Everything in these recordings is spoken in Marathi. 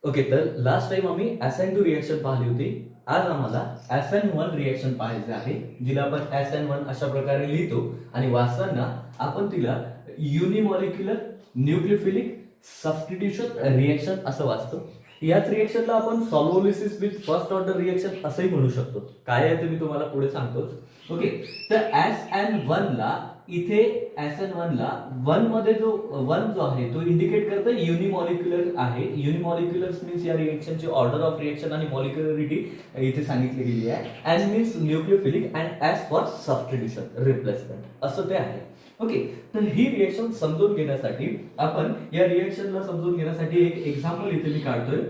ओके, तर लास्ट टाइम आम्ही SN2 रिएक्शन पाहिली होती. आज आम्हाला SN1 रिएक्शन पाहायचे आहे, जिला आपण SN1 अशा प्रकारे लिहितो आणि वाचताना आपण तिला युनिमॉलिक्युलर न्यूक्लियोफिलिक सबस्टिट्यूशन रिएक्शन असं वाचतो. याच रिएक्शनला आपण सॉल्व्होलिसिस विथ फर्स्ट ऑर्डर रिएक्शन असंही म्हणू शकतो. काय आहे ते मी तुम्हाला पुढे सांगतोच. ओके, तर SN1 ला इथे SN1 ला 1 मध्ये जो 1 जो आहे तो इंडिकेट करतो युनिमॉलिक्युलर आहे. युनिमॉलिक्युलर्स मीन्स या रिएक्शनची ऑर्डर ऑफ रिएक्शन आणि मॉलिक्युलरिटी इथे सांगितली गेली आहे. N means nucleophilic and S for substitution replacement असं ते आहे. ओके, तर ही रिएक्शन समजून घेण्यासाठी आपण या रिएक्शनला समजून घेण्यासाठी एक एक्झाम्पल इथे मी काढतोय.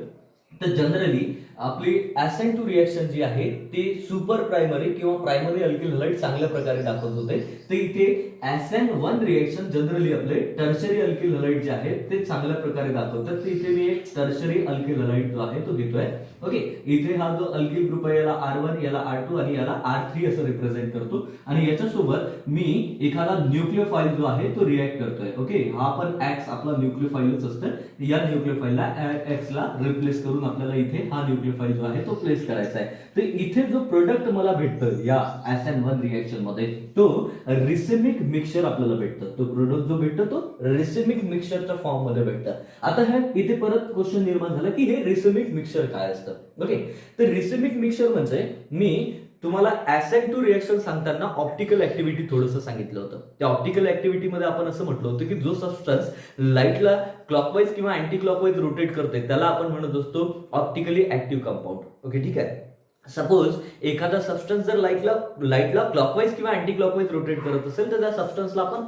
तर जनरली आपली SN2 रिएक्शन जी आहे ती सुपर प्रायमरी किंवा प्रायमरी अल्किल हलाइड चांगल्या प्रकारे दाखवत होते. तर इथे SN1 रिएक्शन जनरली आपले टर्शरी अल्किल हलाइड जे आहे ते चांगल्या प्रकारे दाखवतात. तर इथे मी एक टर्शरी अल्किल हलाइड जो आहे तो घेतोय. ओके, इथे हा जो अल्किल ग्रुप आहे याला R1, याला R2 आणि याला R3 असं रिप्रेझेंट करतो आणि याच्यासोबत मी एखादा न्यूक्लियोफाईल जो आहे तो रिएक्ट करतोय. ओके, हा पण X आपला न्यूक्लियोफाईलच असतं. या न्यूक्लियोफाईलला X ला रिप्लेस करून आपल्याला इथे हा न्यूक्लियोफाईल जो आहे तो प्लेस करायचा आहे. तर इथे जो प्रोडक्ट मला भेटतं या SN1 रिएक्शन मध्ये तो रिसेमिक मिक्सचर आपल्याला भेटतं. तो प्रोडक्ट जो भेटतो तो रिसेमिक मिक्सचरच्या फॉर्म मध्ये भेटतं. आता हे इथे परत क्वेश्चन निर्माण झाला की हे रिसेमिक मिक्सचर काय असतं. ओके, तर रिसेमिक मिक्सचर म्हणजे मी तुम्हाला SN2 रिएक्शन सांगताना ऑप्टिकल ऍक्टिव्हिटी थोडंसं सांगितलं होतं. त्या ऑप्टिकल ऍक्टिव्हिटी मध्ये आपण असं म्हटलं होतं की जो सबस्टन्स लाईटला क्लॉकवाईज किंवा अँटी क्लॉकवाईज रोटेट करते त्याला आपण म्हणत असतो ऑप्टिकली ऍक्टिव्ह कंपाऊंड. ओके, ठीक आहे. सपोज एखादा सबस्टन्स जर लाईटला क्लॉकवाईज किंवा अँटी क्लॉकवाईज रोटेट करत असेल तर त्या सबस्टन्सला आपण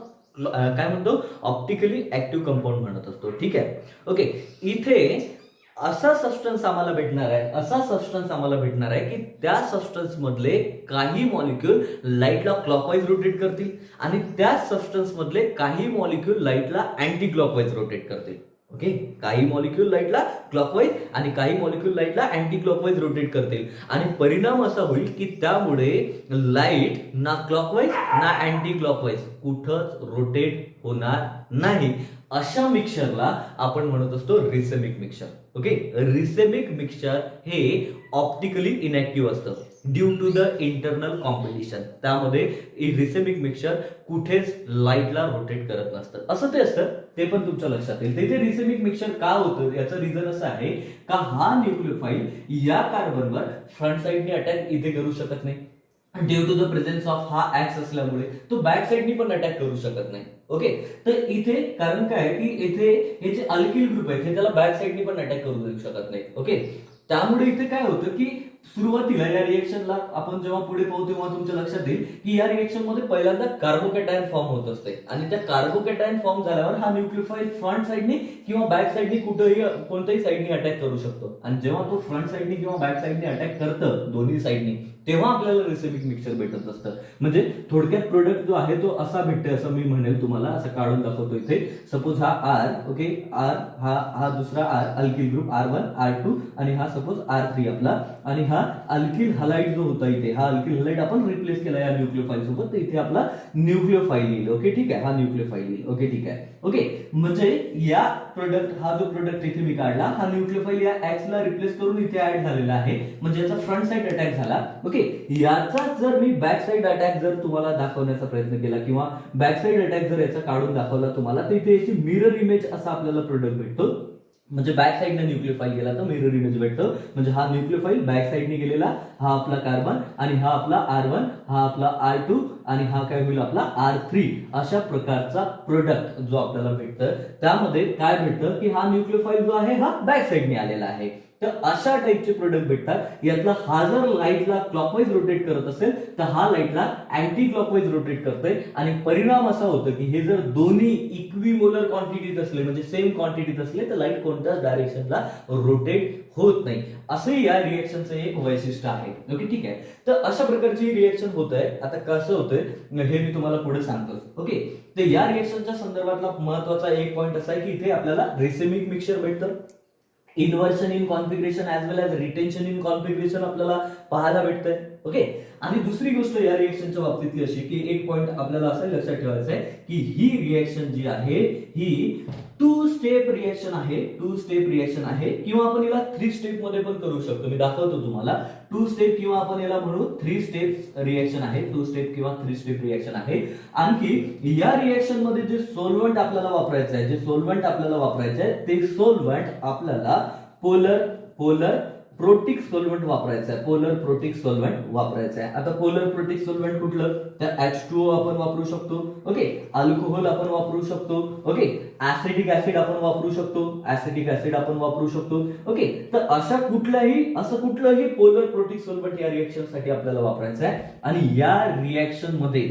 काय म्हणतो ऑप्टिकली ऍक्टिव्ह कंपाऊंड म्हणत असतो. ठीक आहे. ओके, इथे असा सबस्टन्स आम्हाला भेटणार आहे की त्या सबस्टन्स मधले काही मॉलिक्यूल लाईटला क्लॉकवाईज रोटेट करतील आणि त्या सबस्टन्स मधले काही मॉलिक्यूल लाईटला अँटी क्लॉकवाईज रोटेट करतील. ओके, काही मॉलिक्यूल लाईटला क्लॉकवाईज आणि काही मॉलिक्यूल लाईटला अँटी क्लॉकवाईज रोटेट करतील आणि परिणाम असा होईल की त्यामुळे लाईट ना क्लॉकवाईज ना अँटी क्लॉकवाईज कुठंच रोटेट होणार नाही. अशा मिक्सचरला आपण म्हणत असतो racemic mixture. Okay, racemic mixture हे ऑप्टिकली इनॅक्टिव्ह असतं due to the internal competition. त्यामध्ये रिसेमिक मिक्सचर कुठेच लाईटला रोटेट करत नसतं. असं ते असतं, ते पण तुमच्या लक्षात येईल. तिथे रिसेमिक मिक्सचर का होतं याचं रिझन असं आहे का हा न्यूक्लियोफाईल या कार्बनवर फ्रंट साइडने अटॅक इथे करू शकत नाही due to the presence of हा ऍक्स असल्यामुळे तो बॅक साइडनी पण अटॅक करू शकत नाही. ओके, तर इथे कारण काय की इथे हे जे अल्किल ग्रुप आहे त्याला बॅक साइडनी पण अटॅक करू देऊ शकत नाही. ओके, त्यामुळे इथे काय होतं की सुरुवातीला या रिएक्शनला आपण जेव्हा पुढे पाहू तेव्हा तुमच्या लक्षात येईल की या रिएक्शन मध्ये पहिल्यांदा कार्बोकॅटायन फॉर्म होत असते आणि त्या कार्बोकॅटायन फॉर्म झाल्यावर हा न्यूक्लियोफाईल फ्रंट साइडनी किंवा बॅक साइडनी कोणत्याही साइडनी अटॅक करू शकतो आणि जेव्हा तो फ्रंट साइडनी किंवा बॅक साइडनी अटॅक करतं दोन्ही साइडनी तेव्हा आपल्याला रिसेमिक मिक्सचर भेटत असतं. म्हणजे थोडक्यात प्रोडक्ट जो आहे तो असा भेटते असं मी म्हणेल तुम्हाला. असं काढून दाखवतो इथे. सपोज हा R. ओके, R हा दुसरा R alkyl group R1 R2 आणि हा सपोज R3 आपला आणि हा अल्किल हलाइड जो होता इथे हा अल्किल हलाइड आपण रिप्लेस केला या न्यूक्लियोफाईल सोबत. तर इथे आपला न्यूक्लियोफाईल येईल. ओके, ठीक आहे. हा न्यूक्लियोफाईल येईल. ओके, ठीक आहे. ओके, म्हणजे या प्रोडक्ट हा जो प्रोडक्ट इथे मी काढला हा न्यूक्लियोफाईल या X ला रिप्लेस करून इथे ऍड झालेला आहे. म्हणजे याचा फ्रंट साइड अटॅक झाला. ओके, याचा जर मी बॅक साइड अटॅक जर तुम्हाला दाखवण्याचा प्रयत्न केला किंवा बॅक साइड अटॅक जर याचा काढून दाखवला तुम्हाला तर इथे याची मिरर इमेज असा आपल्याला प्रोडक्ट भेटतो. म्हणजे बॅक साइडने न्यूक्लियोफाईल गेला तर मिरर इमेज भेटतो. म्हणजे हा न्यूक्लियोफाईल बॅक साइडने गेलेला हा आपला कार्बन आणि हा आपला R1 हा आपला R2 आणि हा काय होईल आपला R3 अशा प्रकारचा प्रोडक्ट जो आपल्याला भेटतं. त्यामध्ये काय भेटतं की हा न्यूक्लियोफाईल जो आहे हा बॅक साइडने आलेला आहे. तर अशा टाइपचे प्रोडक्ट भेटतात. यातला हा जर लाईटला क्लॉकवाईज रोटेट करत असेल तर हा लाईटला अँटी क्लॉकवाईज रोटेट करतोय आणि परिणाम असा होतो की हे जर दोन्ही इक्विमोलर क्वांटिटीत असले म्हणजे सेम क्वांटिटीत असले तर लाईट कोणत्याच डायरेक्शनला रोटेट होत नाही. असं या रिएक्शनचं एक वैशिष्ट्य आहे. ओके, ठीक आहे. तर अशा प्रकारची रिएक्शन होत आहे. आता कसं होतंय हे मी तुम्हाला पुढे सांगतो. ओके, तर या रिएक्शनच्या संदर्भातला महत्वाचा एक पॉईंट असा आहे की इथे आपल्याला रिसेमिक मिक्सचर भेटतं. Inversion in configuration as well as retention in configuration आपल्याला पाहायला भेटतंय. ओके. आणि दुसरी गोष्ट या रिएक्शनच्या बाबतीतली अशी की एक पॉइंट आपल्याला असं लक्षात ठेवायचं आहे की ही रिएक्शन जी आहे ही टू स्टेप रिएक्शन आहे किंवा आपण याला 3 स्टेप मध्ये पण करू शकतो. मी दाखवतो तुम्हाला. 2 स्टेप किंवा आपण याला म्हणू 3 स्टेप रिएक्शन आहे. 2 स्टेप किंवा 3 स्टेप रिएक्शन आहे. आणखी या रिएक्शन मध्ये जे सोलवंट आपल्याला वापरायचं आहे ते सोलवंट आपल्याला पोलर प्रोटिक सोलवंट वापरायचं आहे. आता पोलर प्रोटिक सोलवंट कुठलं? तर H2O आपण वापरू शकतो. ओके. अल्कोहोल आपण वापरू शकतो. ओके. ऍसिडिक ऍसिड आपण वापरू शकतो. ओके. तर असं कुठलंही पोलर प्रोटिक सोलवंट या रिएक्शन साठी आपल्याला वापरायचं आहे. आणि या रिएक्शन मध्ये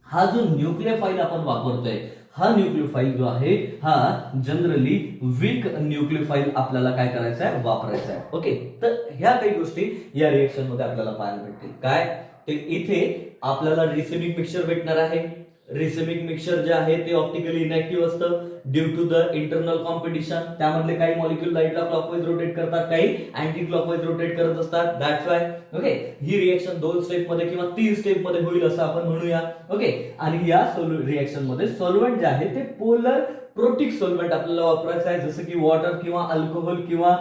हा जो न्यूक्लियोफाइल आपण वापरतोय हा न्यूक्लियोफाइल जो आहे हा जनरली वीक न्यूक्लियोफाइल आपल्याला काय करायचं आहे? वापरायचा आहे. ओके. तर ह्या काही गोष्टी या रिएक्शन मध्ये आपल्याला पाहायला भेटतील. काय ते इथे आपल्याला रिसेमिक मिक्सचर भेटणार आहे. रिसेमिक मिक्सचर जे आहे ते ऑप्टिकली इनॅक्टिव्ह असतं due to the internal competition. त्यामधले काही मॉलिक्यूल लाईटला क्लॉकवाईज रोटेट करतात, काही अँटी क्लॉकवाईज रोटेट करत असतात. That's why okay he reaction 2 step मध्ये किंवा 3 स्टेप मध्ये होईल असं आपण म्हणूया. ओके. आणि या रिएक्शन मध्ये सॉल्व्हंट जे आहे ते पोलर प्रोटिक सॉल्व्हंट आपल्याला वापरायचं आहे. जसं की वॉटर किंवा अल्कोहोल किंवा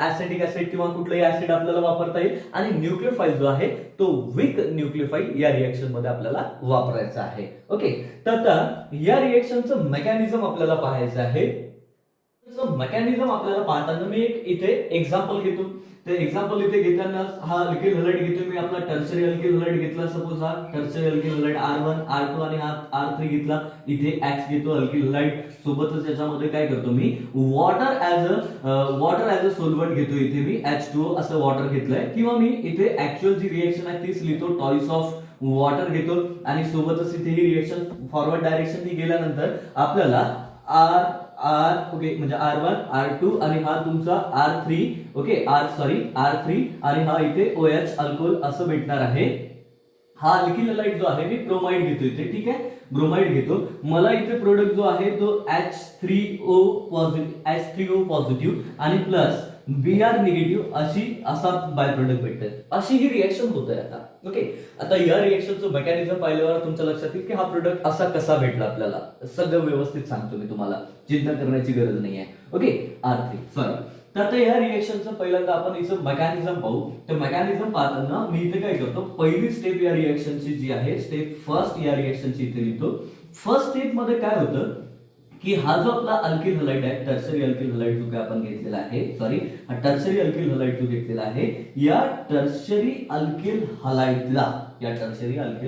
ऍसिडिक ऍसिड किंवा कुठलंही ऍसिड आपल्याला वापरता येईल. आणि न्यूक्लियोफाइल जो आहे तो वीक न्यूक्लियोफाइल या रिएक्शन मध्ये आपल्याला वापरायचा आहे. ओके. तर आता या रिएक्शनचं मेकॅनिझम आपल्याला पाहायचं आहे. मेकॅनिझम आपल्याला पाहताना मी एक इथे एक्झाम्पल घेतो. ते एक्झाम्पल इथे घेताना हा अल्किल हलाइड घेतो मी. आपला टर्शरी अल्किल हलाइड घेतला. सपोज हा tertiary alkyl halide R1 R2 आणि हा R3 घेतला. इथे X घेतो अल्किल हलाइड. सोबतच याच्यामध्ये काय करतो मी वॉटर ऍज अ सोल्व्हंट घेतो. इथे मी H2O असं वॉटर घेतलंय. किंवा मी इथे ऍक्च्युअल जी रिएक्शन आहे तीच लिहितो. टॉईस ऑफ वॉटर घेतो. आणि सोबतच इथे ही रिएक्शन फॉरवर्ड डायरेक्शन गेल्यानंतर आपल्याला ओके म्हणजे R1 R2 आणि हा तुमचा R3 ओके R3 आणि हा इथे OH अल्कोहोल असं भेटणार आहे. हा अल्किल हलाइड जो आहे मी ब्रोमाइड घेतो इथे. ठीक आहे. ब्रोमाइड घेतो. मला इथे प्रोडक्ट जो आहे तो H3O पॉझिटिव्ह आणि प्लस Br निगेटिव्ह असा बाय प्रोडक्ट भेटतोय. अशी ही रिएक्शन होत आहे आता. ओके. आता या रिएक्शनचं मेकॅनिझम पाहिल्यावर तुमच्या लक्षात येईल की हा प्रोडक्ट असा कसा भेटला आपल्याला. सगळं व्यवस्थित सांगतो मी तुम्हाला. चिंता करण्याची गरज नाहीये. ओके. तर आता या रिएक्शनचं पहिल्यांदा आपण याचं मेकॅनिझम पाहू. तर मेकॅनिझम पाहताना मी इथे काय करतो पहिली स्टेप या रिएक्शनची जी आहे स्टेप फर्स्ट या रिएक्शनची इथे लिहितो. फर्स्ट स्टेप मध्ये काय होतं की हा जो आपला अल्किल हलाइड आहे टर्शरी अल्किल हलाइड जो काय आपण घेतलेला आहे हा टर्शरी अल्किल हलाइड जो घेतलेला आहे या टर्शरी अल्किल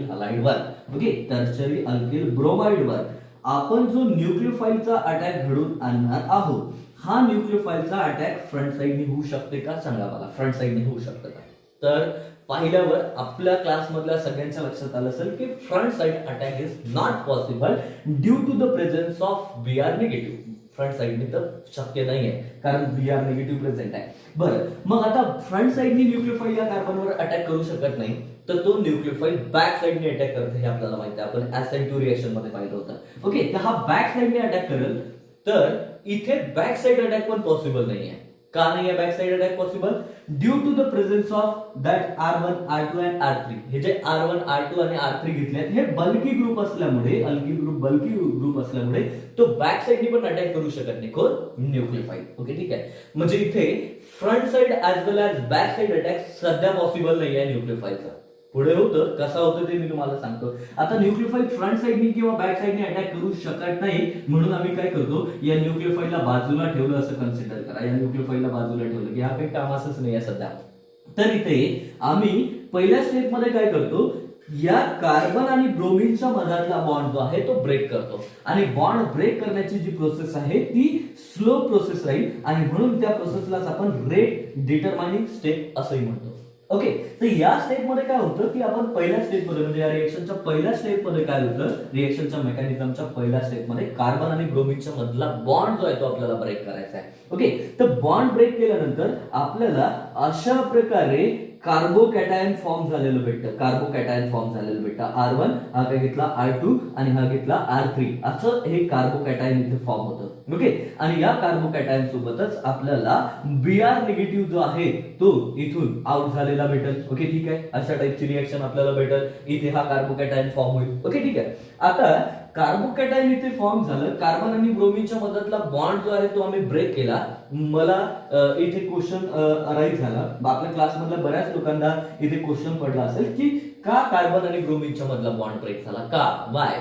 हलाइडवर ओके टर्शरी अल्किल ब्रोमाइडवर आपण जो न्यूक्लियोफाइलचा अटॅक घडून आणणार आहोत. हा न्यूक्लियोफाइलचा अटॅक फ्रंट साइडने होऊ शकते का? सांगा मला. फ्रंट साइडने होऊ शकतं का? तर पाहिल्यावर आपल्या क्लासमधल्या सगळ्यांच्या लक्षात आलं असेल की front side attack is not possible due to the presence of Br negative. Front साइडने तर शक्य नाहीये कारण Br निगेटिव्ह प्रेझेंट आहे. बरं मग आता फ्रंट साइडने न्यूक्लियोफाइल या कार्बनवर अटॅक करू शकत नाही तर तो न्यूक्लियोफाइल बॅक साइडने अटॅक करते हे आपल्याला माहिती आहे. आपण SN2 रिएक्शन मध्ये पाहिलं होतं. ओके. तर हा बॅक साइडने अटॅक करेल तर इथे बॅक साइड अटॅक पण पॉसिबल नाहीये. का नाहीये back side attack possible? Due to the presence of that R1 R2 and R3. हे जे R1 R2 आणि R3 घेतले हे बल्की ग्रुप असल्यामुळे बल्की ग्रुप असल्यामुळे तो बॅक साइडने पण अटॅक करू शकत नाही कोण? न्यूक्लियोफाइल. ओके. ठीक आहे. म्हणजे इथे फ्रंट साइड ऍज वेल ऍज बॅक साइड अटॅक सध्या पॉसिबल नाही आहे न्यूक्लियोफाइलचा. पुढे होतं कसा होतं ते मी तुम्हाला सांगतो. आता न्यूक्लियोफाइल फ्रंट साइडने किंवा बॅक साइडने अटॅक करू शकत नाही म्हणून आम्ही काय करतो या न्यूक्लियोफाइलला बाजूला ठेवलं असं कन्सिडर करा. या न्यूक्लियोफाइलला बाजूला ठेवलं की हा काही कामाचंच नाही आहे सध्या. तर इथे आम्ही पहिल्या स्टेप मध्ये काय करतो या कार्बन आणि ब्रोमिनच्या मधातला बॉन्ड जो आहे तो ब्रेक करतो. आणि बॉन्ड ब्रेक करण्याची जी प्रोसेस आहे ती स्लो प्रोसेस राहील आणि म्हणून त्या प्रोसेसलाच आपण रेट डिटरमाइनिंग स्टेप असंही म्हणतो. ओके. तर या स्टेप मध्ये काय होतं की आपण पहिल्या स्टेप मध्ये म्हणजे या रिएक्शनच्या पहिल्या स्टेप मध्ये काय होतं रिएक्शनच्या मेकॅनिझमच्या पहिल्या स्टेप मध्ये कार्बन आणि ब्रोमिनच्या मधला बॉन्ड जो आहे तो आपल्याला ब्रेक करायचा आहे. ओके. तर बॉन्ड ब्रेक केल्यानंतर आपल्याला अशा प्रकारे कार्बोकॅटायन फॉर्म झालेलं भेटतं, कार्बोकॅटायन फॉर्म झालेलं भेटतं. R1 हा काय घेतला R2 आणि हा घेतला R3, असं हे कार्बोकॅटायन इथे फॉर्म होतं. ओके, आणि या कार्बोकॅटायन सोबतच आपल्याला Br निगेटिव्ह जो आहे तो इथून आउट झालेला भेटेल. ओके, ठीक आहे, अशा टाइपची रिएक्शन आपल्याला भेटेल. इथे हा कार्बोकॅटायन फॉर्म होईल. ओके, ठीक आहे. आता कार्बोकॅटायन इथे फॉर्म झालं, कार्बन आणि ब्रोमिनच्या मधातला बॉन्ड जो आहे तो आम्ही ब्रेक केला. मला इथे क्वेश्चन अराईज झाला, आपल्या क्लासमधल्या बऱ्याच लोकांना इथे क्वेश्चन पडला असेल की का कार्बन आणि ब्रोमिनच्या मधला बॉन्ड ब्रेक झाला, का, वाय.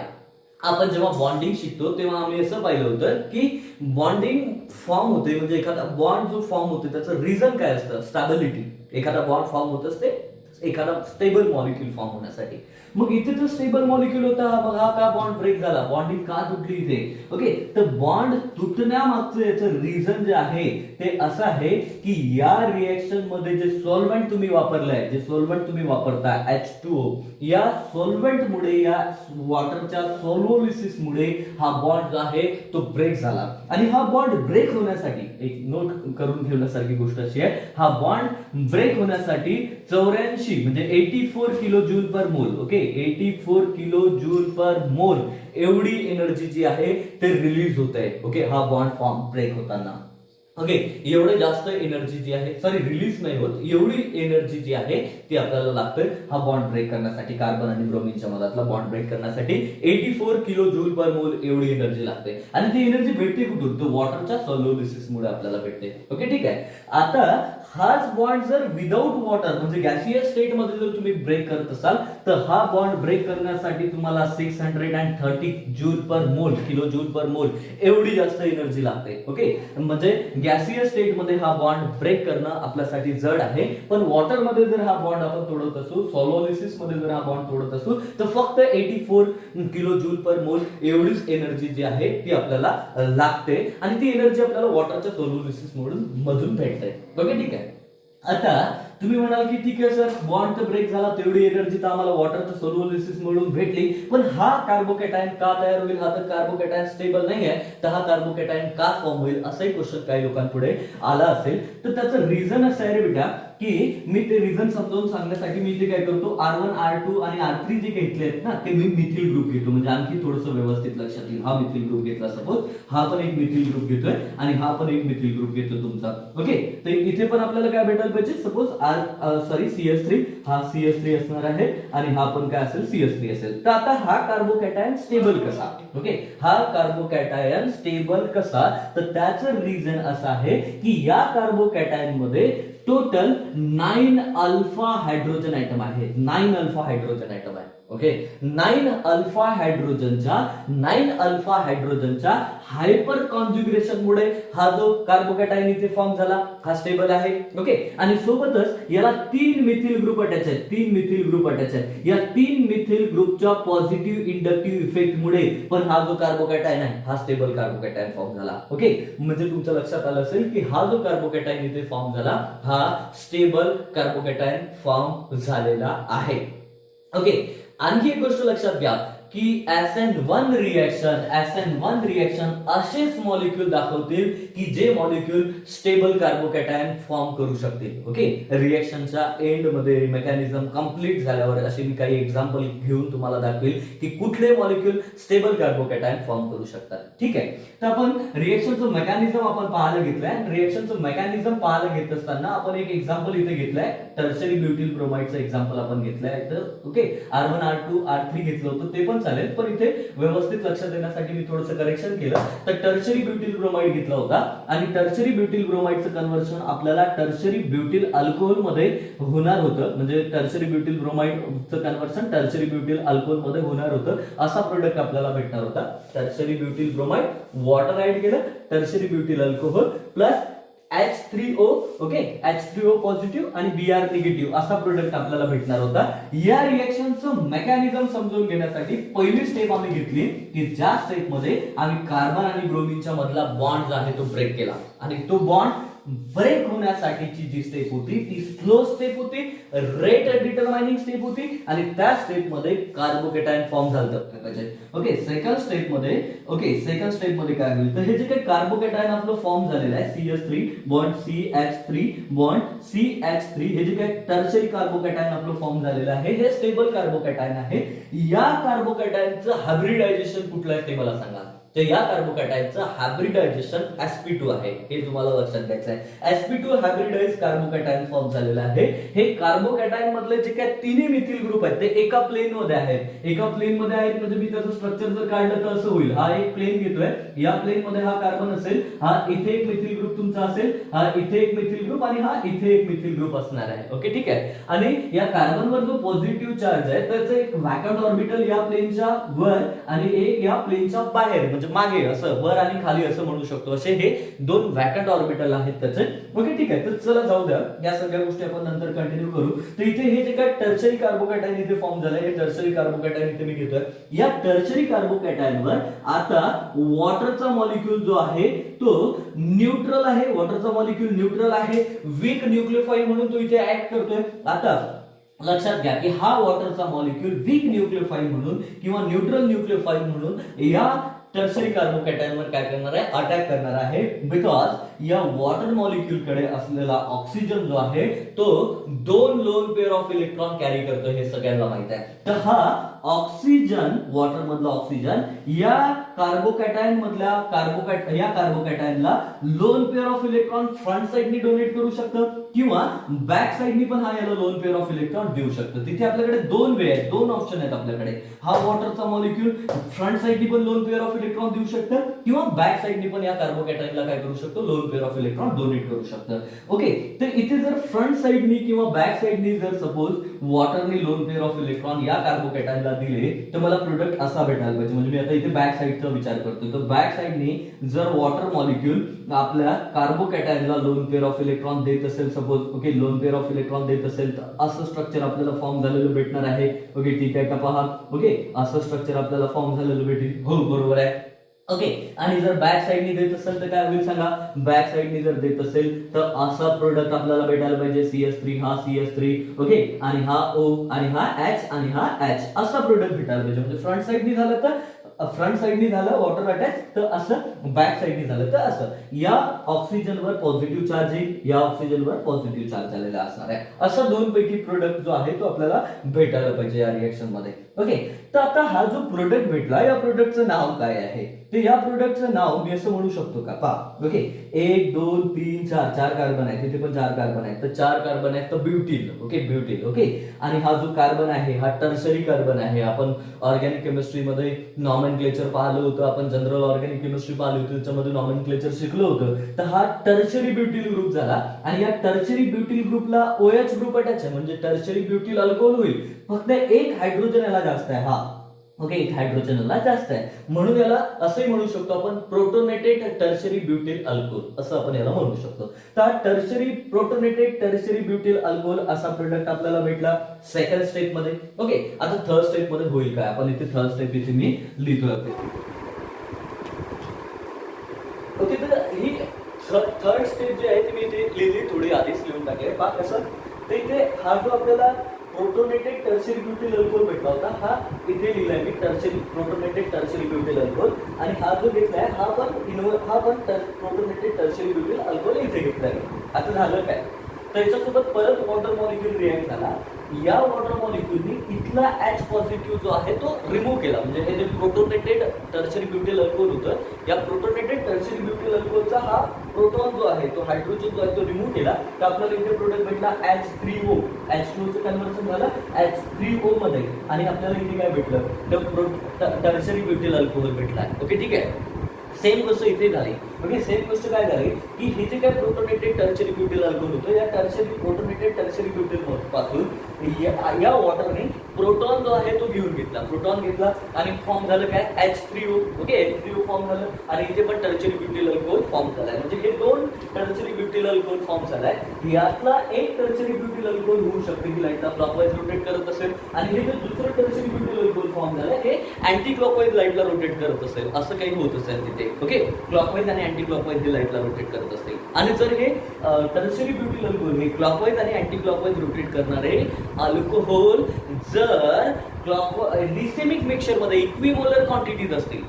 आपण जेव्हा बॉन्डिंग शिकतो तेव्हा आम्ही असं पाहिलं होतं की बॉन्डिंग फॉर्म होते म्हणजे एखादा बॉन्ड जो फॉर्म होते त्याचं रिझन काय असतं, स्टॅबिलिटी. एखादा बॉन्ड फॉर्म होत असते एखादा स्टेबल मॉलिक्यूल फॉर्म होण्यासाठी. मग इथे तर स्टेबल मॉलिक्यूल होता, मग हा का बॉन्ड ब्रेक झाला, बॉन्डिंग का तुटली इथे. ओके, तर बॉन्ड तुटण्यामागचं याचं रिझन जे आहे ते असं आहे की या रिएक्शन मध्ये जे सॉल्व्हेंट तुम्ही वापरलंय, जे सॉल्व्हेंट तुम्ही वापरता H2O, या सॉल्व्हेंट मुळे, या वॉटरच्या सॉल्व्होलिसिस मुळे हा बॉन्ड जो आहे तो ब्रेक झाला. आणि हा बॉन्ड ब्रेक होण्यासाठी एक नोट करून ठेवण्यासारखी गोष्ट अशी आहे, हा बॉन्ड ब्रेक होण्यासाठी 84 म्हणजे 84 किलो जूल पर मोल. ओके, 84 किलो जूल पर मोल एवढी एनर्जी जी आहे ते रिलीज होत आहे. ओके, हा बॉन्ड फॉर्म ब्रेक होताना. ओके, एवढे जास्त एनर्जी जी आहे, सॉरी रिलीज नाही होत, एवढी एनर्जी जी आहे ती आपल्याला लागते हा बॉन्ड ब्रेक करण्यासाठी. कार्बन आणि ब्रोमिनच्या मधातला बॉन्ड ब्रेक करण्यासाठी 84 किलो जूल पर मोल एवढी एनर्जी लागते. आणि ती एनर्जी भेटते कुठून, तर वॉटरच्या सॉल्व्होलिसिस मुळे आपल्याला भेटते. ओके, ठीक आहे. आता हाच बॉन्ड जर विदाउट वॉटर म्हणजे गॅसियस स्टेट मध्ये जर तुम्ही ब्रेक करत असाल तर हा बॉन्ड ब्रेक करण्यासाठी तुम्हाला 630 जूल पर मोल, किलो जूल पर मोल एवढी जास्त एनर्जी लागते. ओके, म्हणजे गॅसियस स्टेट मध्ये हा बॉन्ड ब्रेक करणं आपल्यासाठी जड आहे. पण वॉटर मध्ये जर हा बॉन्ड आपण तोडत असू, सॉल्व्होलिसिस मध्ये जर हा बॉन्ड तोडत असू तर फक्त 84 किलो जूल पर मोल एवढीच एनर्जी जी आहे ती आपल्याला लागते. आणि ती एनर्जी आपल्याला वॉटरच्या सॉल्व्होलिसिस मधून भेटते. ओके, ठीक आहे. आता तुम्ही म्हणाल की ठीक आहे सर, बॉन्ड तर ब्रेक झाला, तेवढी एनर्जी तर आम्हाला वॉटरच्या सॉल्व्होलिसिस मिळून भेटली, पण हा कार्बोकॅटायन का तयार होईल, हा तर कार्बोकॅटायन स्टेबल नाही आहे, तर हा कार्बोकॅटायन का फॉर्म होईल, असाही क्वेश्चन काही लोकांपुढे आला असेल. तर त्याचं रिझन असं आहे रे बेटा की मी ते रिझन समजावून सांगण्यासाठी मी इथे काय करतो, R1 R2 आणि R3 जे घेतले आहेत ना ते मी मिथिल ग्रुप घेतो, म्हणजे आणखी थोडंसं व्यवस्थित लक्षात येईल. हा मिथिल ग्रुप घेतला, सपोज हा पण एक मिथिल ग्रुप घेतोय आणि हा पण एक मिथिल ग्रुप घेतो तुमचा. ओके, तर इथे पण आपल्याला काय भेटायला पाहिजे, सपोज CH3 हा CH3 असणार आहे आणि हा पण काय असेल, CH3 असेल. तर आता हा कार्बोकॅटायन स्टेबल कसा, ओके, हा कार्बोकॅटायन स्टेबल कसा, तर त्याचं रिझन असं आहे की या कार्बोकॅटायन मध्ये टोटल 9 अल्फा हायड्रोजन आयटम आहे, 9 अल्फा हायड्रोजन आयटम आहे. ओके, 9 अल्फा हायड्रोजनच्या हायपर कॉन्जुगेशन मुळे हा जो कार्बोकॅटायन इथे फॉर्म झाला हा स्टेबल आहे. ओके, आणि सोबतच याला 3 मिथिल ग्रुप अटॅच आहेत, 3 मिथिल ग्रुप अटॅच आहेत. या 3 मिथिल ग्रुपच्या पॉझिटिव्ह इंडक्टिव्ह इफेक्ट मुळे पण हा जो कार्बोकॅटायन आहे हा स्टेबल कार्बोकॅटायन फॉर्म झाला. ओके, म्हणजे तुमच्या लक्षात आलं असेल की हा जो कार्बोकॅटायन इथे फॉर्म झाला हा स्टेबल कार्बोकॅटायन फॉर्म झालेला आहे. ओके, आणखी एक गोष्ट लक्षात घ्या की SN1 रिएक्शन असेच मॉलिक्यूल दाखवतील की जे मॉलिक्यूल स्टेबल कार्बोकॅटायन फॉर्म करू शकतील. ओके, रिएक्शनच्या एंड मध्ये मेकॅनिझम कंप्लीट झाल्यावर असे मी काही एक्झाम्पल घेऊन तुम्हाला दाखवेल की कुठले मॉलिक्यूल स्टेबल कार्बोकॅटायन फॉर्म करू शकतात. ठीक आहे, तर आपण रिएक्शनचं मेकॅनिझम आपण पाहायला घेतलंय. रिएक्शनचं मेकॅनिझम पाहायला घेत असताना आपण एक एक्झाम्पल इथे घेतलंय, टर्शरी ब्युटिल ब्रोमाइडचं एक्झाम्पल आपण घेतलंय. ओके, R1 R2 R3 घेतलं होतं ते पण चालेल, पण इथे व्यवस्थित लक्षात देण्यासाठी मी थोडंसं करेक्शन केलं. तर टर्शरी ब्युटिल ब्रोमाइड घेतला होता आणि टर्शरी ब्युटिल ब्रोमाइडचं कन्व्हर्शन आपल्याला टर्शरी ब्युटिल अल्कोहोल मध्ये होणार होतं, म्हणजे टर्शरी ब्युटिल ब्रोमाइडचं कन्व्हर्शन टर्शरी ब्युटिल अल्कोहोल मध्ये होणार होतं. असा प्रोडक्ट आपल्याला भेटणार होता. Tertiary butyl bromide, water add केलं, tertiary butyl alcohol plus H3O, okay, H3O positive आणि Br निगेटिव्ह असा प्रोडक्ट आपल्याला भेटणार होता. या रिएक्शनचं मेकॅनिझम समजून घेण्यासाठी पहिली स्टेप आम्ही घेतली की ज्या स्टेप मध्ये आम्ही कार्बन आणि ब्रोमिनच्या मधला बॉन्ड जो आहे तो ब्रेक केला आणि तो बॉन्ड ब्रेक होण्यासाठीची जी स्टेप होती ती स्लो स्टेप होती, रेट डिटरमाइनिंग स्टेप होती आणि त्या स्टेप मध्ये कार्बोकॅटायन फॉर्म झालं पाहिजे. ओके, सेकंड स्टेप मध्ये काय होईल तर हे जे काही कार्बोकॅटायन आपलं फॉर्म झालेलं आहे CH3 bond CH3 bond CH3 हे जे काही टर्शरी कार्बोकॅटायन आपलं फॉर्म झालेलं आहे हे स्टेबल कार्बोकॅटायन आहे. या कार्बोकॅटायनचं हायब्रिडायझेशन कुठलं आहे ते मला सांगा. तर या कार्बोकॅटायनचं हायब्रिडायझेशन sp2 आहे, हे तुम्हाला लक्षात घ्यायचं आहे. sp2 हायब्रिडाइज कार्बोकॅटायन फॉर्म झालेलं आहे. हे कार्बोकॅटायन मधले जे काही तिन्ही मिथिल ग्रुप आहेत ते एका प्लेन मध्ये आहेत. एका प्लेन मध्ये आहेत म्हणजे मी त्याचं स्ट्रक्चर जर काढलं तर असं होईल. हा एक प्लेन घेतोय, या प्लेन मध्ये हा कार्बन असेल, हा इथे एक मिथिल ग्रुप तुमचा असेल, हा इथे एक मिथिल ग्रुप आणि हा इथे एक मिथिल ग्रुप असणार आहे. ओके, ठीक आहे. आणि या कार्बनवर जो पॉझिटिव्ह चार्ज आहे त्याचं एक व्हॅकंट ऑर्बिटल या प्लेनच्या वर आणि एक या प्लेनच्या बाहेर म्हणजे मागे असं वर आणि खाली असं म्हणू शकतो. असे हे दोन व्हॅकंट ऑर्बिटल आहेत त्याचे. ओके, ठीक आहे. तर चला जाऊ द्या, या सगळ्या गोष्टी आपण नंतर कंटिन्यू करू. तर इथे हे जे काय टर्शरी कार्बोकॅटायन इथे फॉर्म झालंय, हे टर्शरी कार्बोकॅटायन इथे मी घेतोय. या टर्शरी कार्बोकॅटायनवर आता वॉटरचा मॉलिक्यूल जो आहे तो न्यूट्रल आहे. वॉटरचा मॉलिक्यूल न्यूट्रल आहे, वीक न्यूक्लियोफाइल म्हणून तो इथे ऍक्ट करतोय. आता लक्षात घ्या की हा वॉटरचा मॉलिक्यूल वीक न्यूक्लियोफाइल म्हणून किंवा न्यूट्रल न्यूक्लियोफाइल म्हणून या टर्शरी कार्बोकॅटायनवर काय करणार आहे, अटॅक करणार आहे. बिकॉज या वॉटर मॉलिक्यूल कडे असलेला ऑक्सिजन जो आहे तो 2 lone pair of electron carry करतो, हे सगळ्यांना माहित आहे. तर हा ऑक्सिजन, वॉटर मधला ऑक्सिजन या कार्बोकॅटायन मधल्या या कार्बोकॅटायनला lone pair of electron front साइडनी डोनेट करू शकतं किंवा बॅक साइडनी पण हा याला लोन पेअर ऑफ इलेक्ट्रॉन देऊ शकतं. तिथे आपल्याकडे दोन वे आहेत, दोन ऑप्शन आहेत आपल्याकडे. हा वॉटरचा मॉलिक्यूल फ्रंट साइडनी पण लोन पेअर ऑफ इलेक्ट्रॉन देऊ शकतं किंवा बॅक साइडनी पण या कार्बोकॅटायनला काय करू शकतो, loan pair of electron donate करू शकतं. ओके, तर इथे जर फ्रंट साइडनी किंवा बॅक साइडनी जर सपोज वॉटरनी लोन पेअर ऑफ इलेक्ट्रॉन या कार्बोकॅटायनला दिले तर मला प्रोडक्ट असा भेटायला पाहिजे. म्हणजे मी आता इथे बॅक साइडचा विचार करतोय, तर बॅक साइडनी जर वॉटर मॉलिक्यूल आपल्या कार्बोकॅटायनला लोन पेअर ऑफ इलेक्ट्रॉन देत असेल, suppose okay loan pair of electron देत असेल, तर असं स्ट्रक्चर आपल्याला फॉर्म झालेलं भेटणार आहे. ओके, ठीक आहे का, पहा. ओके, असं स्ट्रक्चर आपल्याला फॉर्म झालेलं भेटेल. हो, बरोबर आहे. ओके, आणि जर बॅक साइडनी देत असेल तर काय होईल सांगा. बॅक साइडनी जर देत असेल तर असा प्रोडक्ट आपल्याला भेटायला पाहिजे. CH3, हा CH3, ओके, आणि हा O आणि हा H आणि हा H, असा प्रोडक्ट भेटायला पाहिजे. म्हणजे फ्रंट साइडनी झालं तर फ्रंट साइडनी झालं वॉटर अटॅच, तर असं बॅक साइडनी झालं तर असं. या ऑक्सिजनवर पॉझिटिव्ह चार्ज येईल, या ऑक्सिजनवर पॉझिटिव्ह चार्ज झालेला असणार आहे. असा दोन पैकी प्रोडक्ट जो आहे तो आपल्याला भेटायला पाहिजे या रिएक्शन मध्ये. ओके, तर आता हा जो प्रोडक्ट भेटला या प्रोडक्टचं नाव काय आहे, ते या प्रोडक्टचं नाव मी असं म्हणू शकतो का, पहा. ओके, 1 2 3 4 4 कार्बन आहेत, तिथे पण 4 कार्बन आहेत, तर 4 कार्बन आहेत तर ब्युटील. ओके, ब्युटील. ओके, आणि हा जो कार्बन आहे हा टर्शरी कार्बन आहे. आपण ऑर्गॅनिक केमिस्ट्री मध्ये नॉमेनक्लेचर पाहिलं होतं, आपण जनरल ऑर्गॅनिक केमिस्ट्री पाहिली होती, त्याच्यामध्ये नॉमेनक्लेचर शिकलो होतं. तर हा टर्शरी ब्युटील ग्रुप झाला आणि या टर्शरी ब्युटील ग्रुपला OH ग्रुप अटॅच आहे, म्हणजे टर्शरी ब्युटील अल्कोहोल होईल. फक्त एक हायड्रोजन याला जास्त आहे. हा, ओके, एक हायड्रोजनला जास्त आहे म्हणून याला असंही म्हणू शकतो आपण प्रोटोनेटेड टर्शरी ब्युटील अल्कोहोल, असं आपण याला म्हणू शकतो. तर टर्शरी प्रोटोनेटेड टर्शरी ब्युटील अल्कोहोल असा प्रोडक्ट आपल्याला भेटला सेकंड स्टेप मध्ये. ओके, आता थर्ड स्टेप मध्ये होईल काय, आपण इथे थर्ड स्टेप इथे मी लिहितोय. ओके, तर ही थर्ड स्टेप जी आहे ती मी इथे लिहिली, थोडी आधीच लिहून टाकली. पहा कसं, तर इथे हा जो आपल्याला प्रोटोनेटेड टर्शरी ब्युटील अल्कोहोल भेटला होता, हा इथे लिहिलाय मी टर्शरी प्रोटोनेटेड टर्शरी ब्युटील अल्कोहोल, आणि हा जो घेतलाय हा पण प्रोटोनेटेड टर्शरी ब्युटील अल्कोहोल इथे घेतलाय. आता झालं काय, तर याच्यासोबत परत वॉटर मॉलिक्यूल रिॲक्ट झाला. या वॉटर मॉलिक्यूलनी इथला H पॉझिटिव्ह जो आहे तो रिमूव्ह केला. म्हणजे हे जे प्रोटोनेटेड टर्शरी ब्युटील अल्कोहोल होतं, या प्रोटोनेटेड टर्शरी ब्युटील अल्कोहोलचा हा प्रोटॉन जो आहे तो हायड्रोजन जो आहे तो रिमूव्ह केला. तर आपल्याला इथे प्रोडक्ट भेटला H3O. H2O चं कन्व्हर्सन झालं H3O मध्ये, आणि आपल्याला इथे काय भेटलं, टर्शरी ब्युटील अल्कोहोल भेटला. ओके, ठीक आहे. सेम गोष्ट इथे झाली. ओके, सेम गोष्ट काय झाली की हे जे काय प्रोटोनेटेड टर्शरी ब्युटील अल्कोहोल होतं, या प्रोटोनेटेड टर्शरी ब्युटील पासून या वॉटरने प्रोटॉन जो आहे तो घेऊन घेतला, प्रोटॉन घेतला आणि फॉर्म झालं काय H3O. ओके, H3O फॉर्म झालं आणि इथे पण टर्शरी ब्युटील अल्कोहोल फॉर्म झालाय. म्हणजे हे दोन टर्शरी ब्युटील अल्कोहोल फॉर्म झालाय. यातला एक टर्शरी ब्युटील अल्कोहोल होऊ शकते की लाईटला क्लॉकवाईज रोटेट करत असेल, आणि हे जे दुसरं टर्शरी ब्युटील अल्कोहोल फॉर्म झालंय हे अँटी क्लॉकवाईज लाईटला रोटेट करत असेल, असं काही होत असेल तिथे. ओके, क्लॉकवाईज आणि अँटी क्लॉकवाईज हे लाईटला रोटेट करत असतील. आणि जर हे टर्शरी ब्युटील अल्कोहोल हे क्लॉकवाईज आणि अँटी क्लॉकवाईज रोटेट करणारे अल्कोहोल जर रिसेमिक मिक्सचर मध्ये इक्विमोलर क्वांटिटीज असतील,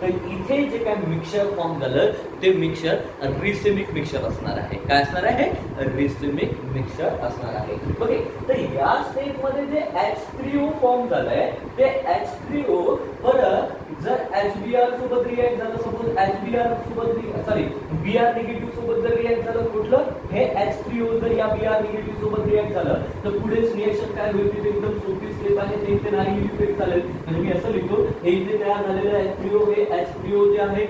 तर इथे जे काय मिक्सचर फॉर्म झालं ते मिक्सचर रिसिमिक मिक्सचर असणार आहे. काय असणार आहे? रिसिमिक मिक्सचर असणार आहे. ओके, तर या स्टेप मध्ये जे H3O फॉर्म झालंय ते H3O बरं जर HBr सोबत रिएक्ट झालं, सपोज HBr सोबत सॉरी Br निगेटिव्ह सोबत जर रिएक्ट झालं कुठलं हे H3O जर या Br निगेटिव्ह सोबत रिएक्ट झालं तर पुढे रिएक्शन काय होईल? ते एकदम सोपी स्टेप आहे, ते इथे नाही लिहिलं तरी चालेल. म्हणजे मी असं लिहितो हे इथे तयार झालेलं H3O हे H3O जे आहे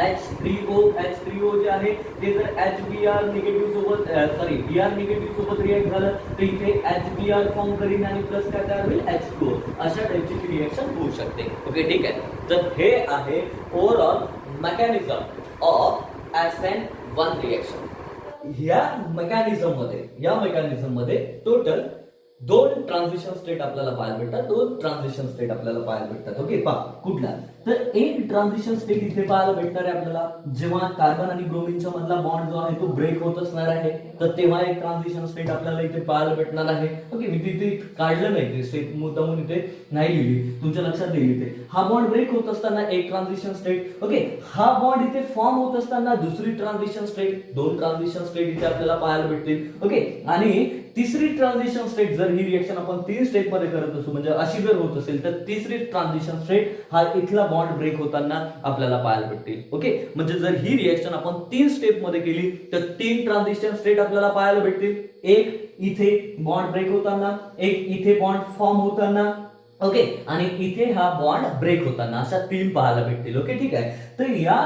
H3O जे आहे ते जर HBr निगेटिव्ह सोबत सॉरी Br निगेटिव्ह सोबत रिएक्ट झालं तर इथे HBr फॉर्म करीन आणि प्लस काय तयार होईल? H2O. अशा टाइपची रिएक्शन होऊ शकते. ओके, ठीक आहे. तर हे आहे overall mechanism of SN1 reaction. या मेकॅनिझम मध्ये टोटल दोन ट्रान्झिशन स्टेट आपल्याला पाहायला भेटतात, दोन ट्रान्झिशन स्टेट आपल्याला पाहायला भेटतात. ओके, पहा कुठला तर एक ट्रान्झिशन स्टेट इथे पाहायला भेटणार आहे आपल्याला जेव्हा कार्बन आणि ब्रोमिनच्या मधला बॉन्ड जो आहे तो ब्रेक होत असणार आहे, तर तेव्हा एक ट्रान्झिशन स्टेट आपल्याला इथे पाहायला भेटणार आहे. ओके, मी तिथे काढलं नाही ते स्टेट, मुद्दामून इथे नाही लिहिली, तुमच्या लक्षात येईल. इथे हा बॉन्ड ब्रेक होत असताना एक ट्रान्झिशन स्टेट. ओके, हा बॉन्ड इथे फॉर्म होत असताना दुसरी ट्रान्झिशन स्टेट, दोन ट्रान्झिशन स्टेट इथे आपल्याला पाहायला भेटतील. ओके, आणि तिसरी ट्रान्झिशन स्टेट जर ही रिएक्शन आपण 3 स्टेप मध्ये करत असू म्हणजे अशी जर होत असेल तर तिसरी ट्रान्झिशन स्टेट हा इथला बॉन्ड ब्रेक होताना आपल्याला पाहायला भेटतील. ओके, म्हणजे जर ही रिएक्शन आपण 3 स्टेप मध्ये केली तर 3 ट्रान्झिशन स्टेट आपल्याला पाहायला भेटतील. एक इथे बॉन्ड ब्रेक होताना, एक इथे बॉन्ड फॉर्म होताना, ओके, आणि इथे हा बॉन्ड ब्रेक होताना, अशा 3 पाहायला भेटतील. ओके, ठीक आहे. तर या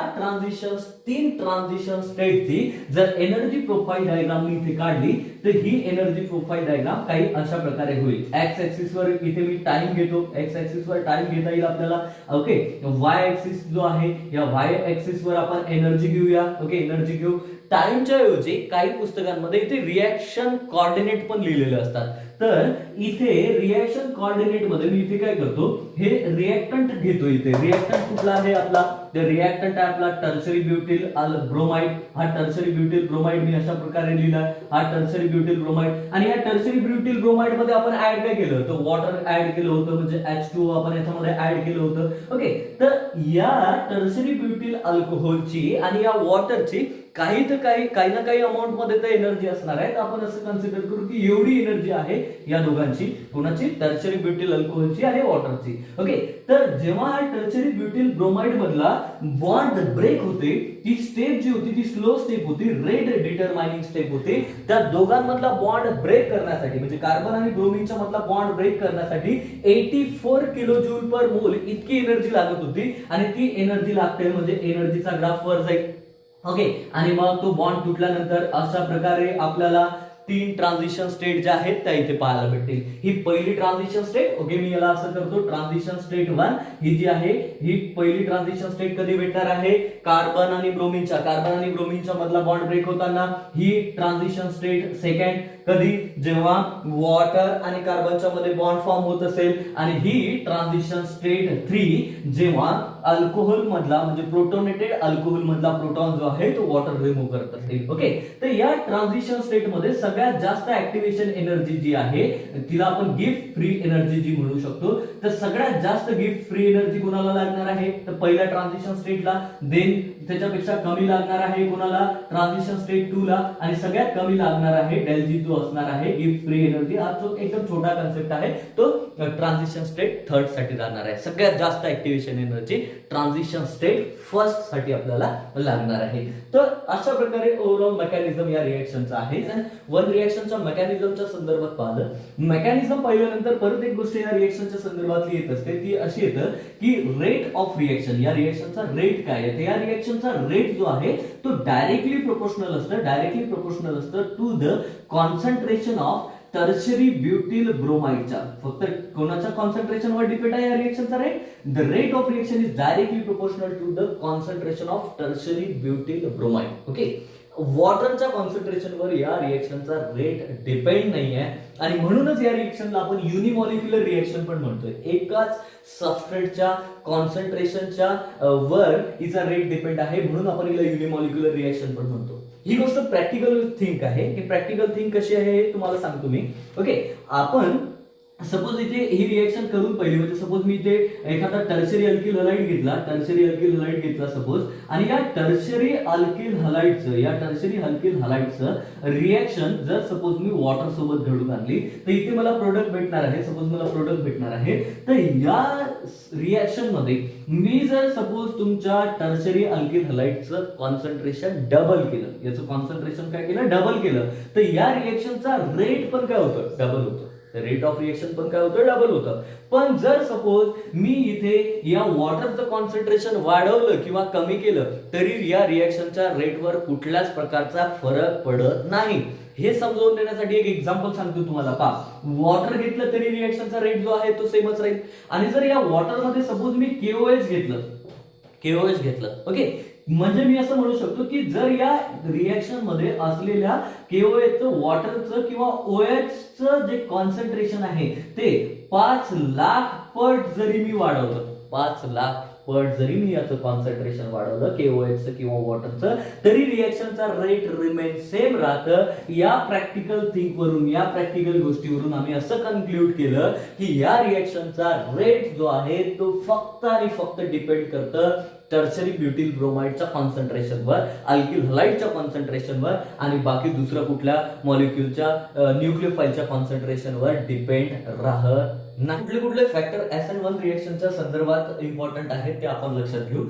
तीन ट्रान्झिशन स्टेटची जर एनर्जी प्रोफाइल डायग्राम मी इथे काढली तर ही एनर्जी प्रोफाइल डायग्राम काही अशा प्रकारे होईल. एक्स ऍक्सिस वर इथे मी टाइम घेतो, एक्स ऍक्सिस वर टाइम घेता येईल आपल्याला. ओके, वाय ऍक्सिस जो आहे या वाय ऍक्सिस वर आपण एनर्जी घेऊया. ओके, एनर्जी घेऊ. टाइमच्या ऐवजी काही पुस्तकांमध्ये इथे रिएक्शन कोऑर्डिनेट पण लिहिलेले असतात. तर इथे रिएक्शन कोऑर्डिनेट मध्ये मी इथे काय करतो, हे रिएक्टंट घेतो. इथे रिएक्टंट कुठला आहे आपला? तर रिएक्टंट आहे आपला टर्शरी ब्युटिल ब्रोमाइड. हा टर्शरी ब्युटिल ब्रोमाइड मी अशा प्रकारे लिहिला, हा टर्शरी ब्युटिल ब्रोमाइड. आणि या टर्शरी ब्युटिल ब्रोमाइड मध्ये आपण ऍड काय केलं तर वॉटर ऍड केलं होतं, म्हणजे H2O आपण याच्यामध्ये ऍड केलं होतं. ओके, तर या टर्शरी ब्युटिल अल्कोहोलची आणि या वॉटरची काही ना काही अमाऊंट मध्ये तर एनर्जी असणार आहे. आपण असं कन्सिडर करू की एवढी एनर्जी आहे या दोघांची, कोणाची? टर्शरी ब्युटिल अल्कोहोलची आणि वॉटरची. ओके, तर जेव्हा हा टर्शरी ब्युटिल ब्रोमाइड मधला बॉन्ड ब्रेक होते ती स्टेप जी होती ती स्लो स्टेप होती, रेट डिटरमाइनिंग स्टेप होती. त्या दोघांमधला बॉन्ड ब्रेक करण्यासाठी म्हणजे कार्बन आणि ब्रोमिनच्या मधला बॉन्ड ब्रेक करण्यासाठी 84 किलो जूल पर मोल इतकी एनर्जी लागत होती. आणि ती एनर्जी लागते म्हणजे एनर्जीचा ग्राफ वर जाईल. ओके, आणि मग तो बॉन्ड तुटल्यानंतर अशा प्रकारे आपल्याला 3 ट्रान्झिशन स्टेट ज्या आहेत त्या इथे पाहायला भेटतील. ही पहिली ट्रान्झिशन स्टेट. ओके, मी याला असं करतो ट्रान्झिशन स्टेट 1 ही जी आहे ही पहिली ट्रान्झिशन स्टेट कधी भेटणार आहे? कार्बन आणि ब्रोमिनच्या मधला बॉन्ड ब्रेक होताना. ही ट्रान्झिशन स्टेट सेकंड कधी? जेव्हा वॉटर आणि कार्बनच्या मध्ये बॉन्ड फॉर्म होत असेल. आणि ही ट्रान्झिशन स्टेट 3 जेव्हा अल्कोहोल मधला म्हणजे प्रोटोनेटेड अल्कोहोल मधला प्रोटॉन जो आहे तो वॉटर रिमूव्ह करत असेल. ओके, तर या ट्रान्झिशन स्टेट मध्ये सगळ्यात जास्त ऍक्टिव्हेशन एनर्जी जी आहे तिला आपण गिफ्ट फ्री एनर्जी जी म्हणू शकतो. तर सगळ्यात जास्त गिफ्ट फ्री एनर्जी कोणाला लागणार आहे? तर पहिल्या ट्रान्झिशन स्टेटला. देन त्याच्यापेक्षा कमी लागणार आहे कोणाला? ट्रान्झिशन स्टेट 2 ला. आणि सगळ्यात कमी लागणार आहे डेल जी जो असणार आहे गिफ्ट फ्री एनर्जी. हा जो एकदम छोटा कन्सेप्ट आहे तो ट्रान्झिशन स्टेट 3 साठी लागणार आहे. सगळ्यात जास्त ऍक्टिव्हेशन एनर्जी ट्रान्झिशन स्टेट 1 साठी आपल्याला लागणार आहे. तर अशा प्रकारे ओव्हरऑल मेकॅनिझम या रिएक्शनचा आहे. वन रिएक्शनच्या मेकॅनिझमच्या संदर्भात पाहिलं, मेकॅनिझम पाहिल्यानंतर परत एक गोष्ट या रिएक्शनच्या संदर्भातली येत असते, ती अशी येतं की रेट ऑफ रिएक्शन. या रिएक्शनचा रेट काय आहे? या रिएक्शनचा रेट जो आहे तो डायरेक्टली प्रोपोर्शनल असतं to the concentration of tertiary butyl ब्रोमाइडच्या. फक्त कोणाच्या कॉन्सन्ट्रेशनवर डिपेंड आहे या रिएक्शनचा rate? The rate of reaction is directly proportional to the concentration of tertiary butyl bromide. Okay, वॉटरच्या कॉन्सन्ट्रेशनवर या रिएक्शनचा रेट डिपेंड नाही आहे. आणि म्हणूनच या रिएक्शनला आपण युनिमॉलिक्युलर रिएक्शन पण म्हणतोय. एकाच सबस्ट्रेटच्या कॉन्सन्ट्रेशनच्या वर हिचा रेट डिपेंड आहे, म्हणून आपण हिला युनिमॉलिक्युलर रिएक्शन पण म्हणतो. ही गोष्ट प्रॅक्टिकल थिंक आहे. ही प्रॅक्टिकल थिंक कशी आहे हे तुम्हाला सांगतो मी. ओके, आपण सपोज इथे ही रिएक्शन करून पहिली म्हणजे सपोज मी इथे एखादा टर्शरी अल्किल हलाइड घेतला सपोज, आणि या टर्शरी अल्किल हलाइडचं रिएक्शन जर सपोज मी वॉटर सोबत घडून आणली तर इथे मला प्रोडक्ट भेटणार आहे. तर या रिएक्शन मध्ये मी जर सपोज तुमच्या टर्शरी अल्किल हलाइडचं कॉन्सन्ट्रेशन डबल केलं, याचं कॉन्सन्ट्रेशन काय केलं, डबल केलं, तर या रिएक्शनचा रेट पण काय होतं, डबल होतं. रेट ऑफ रिएक्शन पण काय होतं, डबल होतं. पण जर सपोज मी इथे या वॉटरचं कॉन्सन्ट्रेशन वाढवलं किंवा कमी केलं तरी या रिएक्शनच्या रेटवर कुठल्याच प्रकारचा फरक पडत नाही. हे समजावून देण्यासाठी एक एक्झाम्पल सांगतो तुम्हाला. पहा, वॉटर घेतलं तरी रिएक्शनचा रेट जो आहे तो सेमच राहील. आणि जर या वॉटरमध्ये सपोज मी केओएच घेतलं, ओके, म्हणजे मी असं म्हणू शकतो की जर या रिएक्शन मध्ये असलेल्या केओएचचं, वॉटरचं किंवा ओएचचं जे कॉन्सन्ट्रेशन आहे ते 5 लाख पट जरी मी वाढवलं, 5 लाख पट जरी मी याचं कॉन्सन्ट्रेशन वाढवलं केओएचचं किंवा वॉटरचं, तरी रिएक्शनचा रेट रिमेन सेम राहतं. या प्रॅक्टिकल थिंक वरून, या प्रॅक्टिकल गोष्टीवरून आम्ही असं कन्क्लूड केलं की या रिएक्शनचा रेट जो आहे तो फक्त आणि फक्त डिपेंड करतं टर्शरी ब्युटिल ब्रोमाइडच्या कॉन्सन्ट्रेशनवर, अल्किल हलाइडच्या कॉन्सन्ट्रेशनवर, आणि बाकी दुसऱ्या कुठल्या मॉलिक्युलच्या न्यूक्लियोफाइलच्या कॉन्सन्ट्रेशनवर डिपेंड राहत नाही. कुठले फॅक्टर SN1 रिएक्शनच्या संदर्भात इम्पॉर्टंट आहेत ते आपण लक्षात घेऊ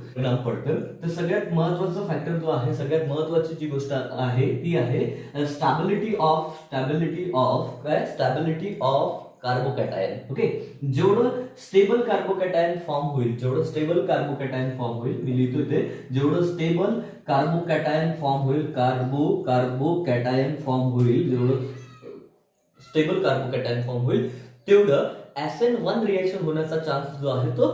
पडतं. तर सगळ्यात महत्वाचा फॅक्टर जो आहे, सगळ्यात महत्वाची जी गोष्ट आहे ती आहे स्टॅबिलिटी ऑफ कार्बोकॅटायन. ओके, जेवढं स्टेबल कार्बोकॅटायन फॉर्म होईल, मी लिहितो ते, जेवढं स्टेबल कार्बोकॅटायन फॉर्म होईल, तेवढं SN1 रिएक्शन होण्याचा चान्स जो आहे तो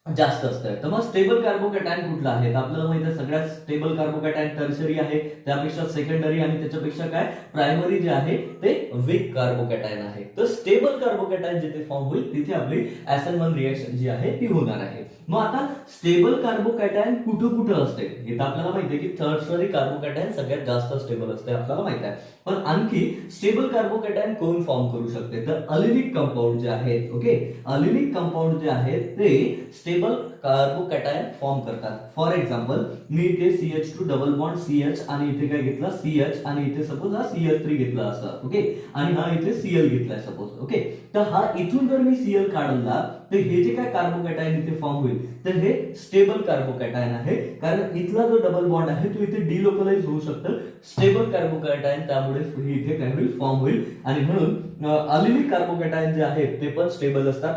जास्त असतं. तर मग स्टेबल कार्बोकॅटायन कुठला आहे, तर आपल्याला माहिती आहे सगळ्यात स्टेबल कार्बोकॅटायन टर्शरी आहे, त्यापेक्षा सेकंडरी आणि त्याच्यापेक्षा काय प्रायमरी जे आहे ते वीक कार्बोकॅटायन आहे. तर स्टेबल कार्बोकॅटायन जिथे फॉर्म होईल तिथे आपली SN1 रिएक्शन जी आहे ती होणार आहे. मग आता स्टेबल कार्बोकॅटायन कुठं असते हे तर आपल्याला माहिती आहे की टर्शरी कार्बोकॅटायन सगळ्यात जास्त स्टेबल असते, आपल्याला माहिती आहे. पण आणखी स्टेबल कार्बोकॅटायन कोण फॉर्म करू शकते, तर अलिलिक कंपाऊंड जे आहेत, ओके, अलिलिक कंपाऊंड जे आहेत ते स्टेबल कार्बोकॅटायन फॉर्म करतात. फॉर एक्झाम्पल, मी इथे CH2 डबल बॉन्ड CH आणि इथे काय घेतला CH आणि इथे सपोज हा CH3 घेतला असा, ओके, आणि हा इथे Cl घेतलाय सपोज, ओके. तर हा इथून जर मी Cl काढला तर हे जे काय कार्बोकॅटायन इथे फॉर्म होईल तर हे स्टेबल कार्बोकॅटायन आहे, कारण इथला जो डबल बॉन्ड आहे तो इथे डिलोकलाइज होऊ शकतं. स्टेबल कार्बोकॅटायन त्यामुळे इथे काय होईल, फॉर्म होईल. आणि म्हणून अलिलिक कार्बोकॅटायन जे आहेत ते पण स्टेबल असतात.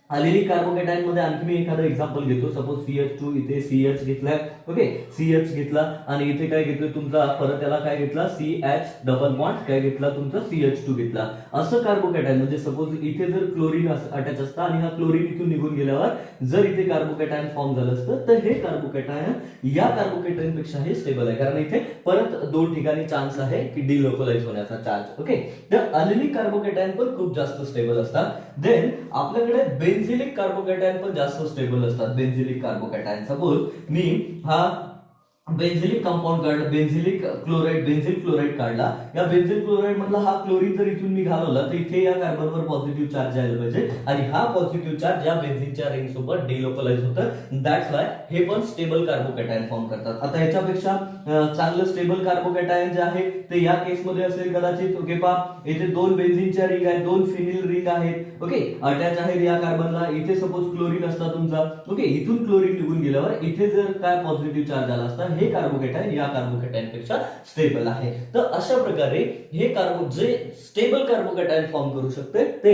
अलिलिक कार्बोकॅटायन मध्ये आणखी मी एखादं एक्झाम्पल घेतो. सपोज CH2 इथे CH घेतलाय, ओके, CH घेतला आणि इथे काय घेतलं तुमचा, परत त्याला काय घेतला CH डबल बॉन्ड काय घेतला तुमचा CH2 घेतला. असं कार्बोकॅटायन म्हणजे सपोज इथे जर क्लोरीन अटॅच असतं आणि हा क्लोरीन इथून निघून गेल्यावर जर इथे कार्बोकॅटायन फॉर्म झालं असतं तर हे कार्बोकॅटायन या कार्बोकॅटायन पेक्षा हे स्टेबल आहे, कारण इथे परत 2 ठिकाणी चान्स आहे की डिलोकलाइज होण्याचा चान्स, ओके. तर अलिलिक कार्बोकॅटायन पण खूप जास्त स्टेबल असतात. देन आपल्याकडे बेन्झिलिक कार्बोकॅटायन पण जास्त स्टेबल असतात. बेन्झिलिक कार्बोकॅटायन सपोज मी हा बेन्झिलिक कंपाऊंड काढला, बेन्झिल क्लोराइड काढला. या बेन्झिल क्लोराइड मधला हा क्लोरीन जर इथून मी घालवला तर इथे या कार्बनवर पॉझिटिव्ह चार्ज यायला पाहिजे आणि हा पॉझिटिव्ह चार्ज या बेन्झिनच्या रिंग सोबत डिलोकलाइज होतं. दॅट्स वाय हे पण स्टेबल कार्बोकॅटायन फॉर्म करतात. आता याच्यापेक्षा चांगलं स्टेबल कार्बोकॅटायन जे आहे ते या केस मध्ये असेल कदाचित, ओके. पहा, इथे 2 बेन्झिनच्या रिंग आहेत, 2 फिनिल रिंग आहेत, ओके, अटॅच आहेत या कार्बनला. इथे सपोज क्लोरीन असता तुमचा, ओके, इथून क्लोरीन निघून गेल्यावर इथे जर काय पॉझिटिव्ह चार्ज आला असता, हे कार्बोकॅटायन या कार्बोकॅटायन पेक्षा स्टेबल आहे. तर अशा प्रकारे हे जे स्टेबल कार्बोकॅटायन फॉर्म करू शकते ते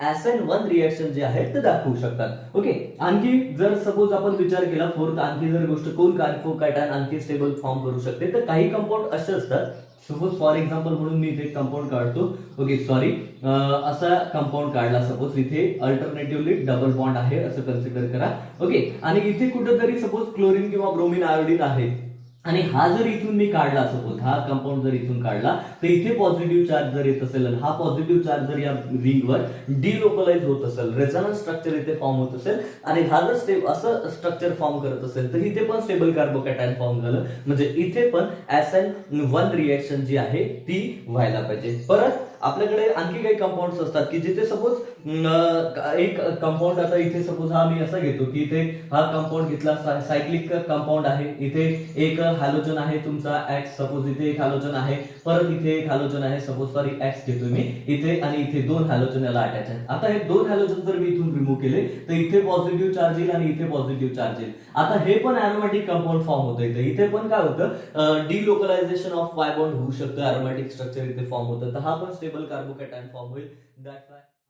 SN1 रिएक्शन जे आहे ते दाखवू शकतात, ओके. आणखी जर सपोज आपण विचार केला फोर्थ आणखी जर गोष्ट कोण कार्बोकॅटायन आणखी स्टेबल फॉर्म करू शकते, तर काही कंपाऊंड असे असतात. सपोज फॉर एक्झाम्पल म्हणून मी इथे कंपाऊंड काढतो, ओके, सॉरी, असा कंपाऊंड काढला. सपोज इथे अल्टरनेटिव्हली डबल बॉन्ड आहे असं कन्सिडर करा, ओके. आणि इथे कुठेतरी सपोज क्लोरीन किंवा ब्रोमीन आयोडीन आहे आणि हा जर इथून मी काढला, सपोज हा कंपाऊंड जर इथून काढला तर इथे पॉझिटिव्ह चार्ज जर येत असेल आणि हा पॉझिटिव्ह चार्ज जर या रिंगवर डिलोकलाइज होत असेल, रेझोनन्स स्ट्रक्चर इथे फॉर्म होत असेल आणि हा जर असं स्ट्रक्चर फॉर्म करत असेल तर इथे पण स्टेबल कार्बोकॅटायन फॉर्म झालं, म्हणजे इथे पण SN1 रिएक्शन जी आहे ती व्हायला पाहिजे. परत आपल्याकडे आणखी काही कंपाऊंड असतात की जिथे सपोज एक कंपाऊंड, आता इथे सपोज हा मी असा घेतो की इथे हा कंपाऊंड घेतला, सायक्लिक कंपाऊंड आहे, इथे एक हॅलोजन आहे तुमचा एक्स, सपोज इथे एक हॅलोजन आहे, परत इथे एक हॅलोजन आहे, सपोज सॉरी एक्स घेतोय मी इथे, आणि इथे 2 हॅलोजन याला अटॅच आहेत. आता हे 2 हॅलोजन जर मी इथून रिमूव्ह केले तर इथे पॉझिटिव्ह चार्ज येईल आणि इथे पॉझिटिव्ह चार्ज येईल. आता हे पण अरोमॅटिक कंपाऊंड फॉर्म होतं. इथे पण काय होतं, डिलोकलायझेशन ऑफ पाय बॉन्ड होऊ शकतं, अरोमॅटिक स्ट्रक्चर इथे फॉर्म होतं. तर हा पण स्टेबल कार्बोकॅटायन फॉर्म होईल. That's why